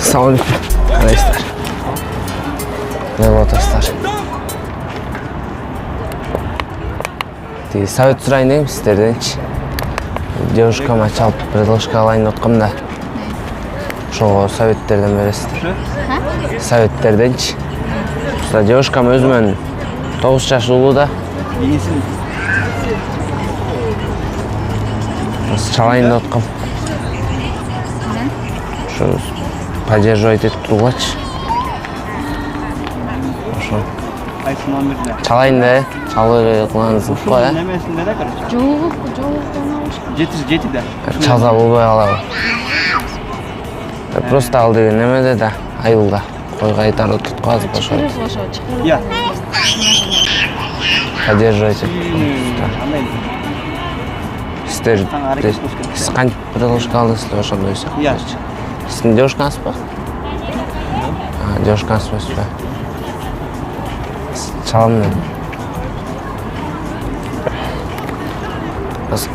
Assalamualaikum. Arkadaşlar. Ne bu dostlar? Совет сұрайын деймін сіздерденші. Девушкама чалып предложка алайын отқам да. Шоға советтерден бересіздер. Советтерденші. Девушкам өзімен 9 жаш ұлы да. Çalayın da otqam. Şu поддерживать etip turğaç. Çalayın da, çalır qılanızın qoya. Жоқ. Жетіде. Çalsa болбай қалады. Просто ал деген немеде да, айылда. Қойға айтар отып қазып башар. Я. Поддерживать etip. Сіздер сіз қанша предложка алдыңыздар ошондой сияқты? Я. Сіздің девушкаңыз ба? Девушкаңыз ба? Çalamın dedim. Nasıl?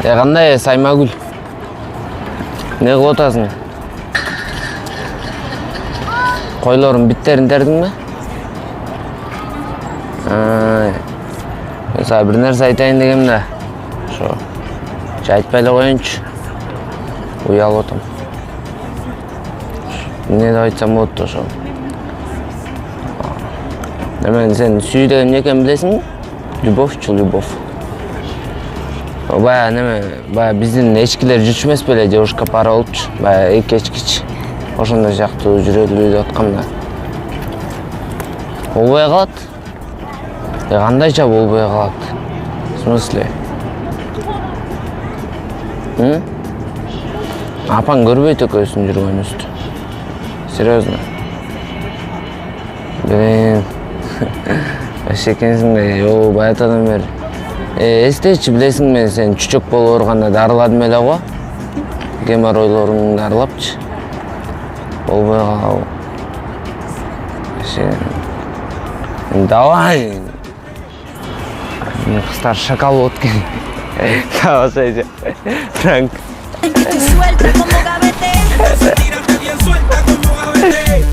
Qanday Saymagul? Ne qilib o'tasың? Qo'ylarim bitlerini terdingmi? Mesela bir narsa aytayın degemde. Şu. Aytpay qo'yinchi. Uyalib o'tam. Ne de aytsam bo'ldi shu. Nima sen suydigan ekan bilasizmi? Любовь, любовь. Baya nima, baya bizning echkilar jutishmas böyle девушка para olupchi. Baya echkich. Oshunday jaqti жүрөдү uyda otqanda. Болбой калат. Кандайча болбой калат? В смысле? Апаң көрбөйт экөөсүн жүргөнүбүздү. Серьезно. Блин. Ашекенсиң да, жок, баятадан бери. Эстечи билесиң мен сен чүчөк болуп ооруганда дарыладым эле го. Геморройлоруңду дарылапчы. Болбой калабы. Давай. Кыздар шоколадки. Давай, Франк.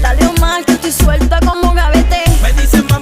Dale un mal que estoy suelta como gavete.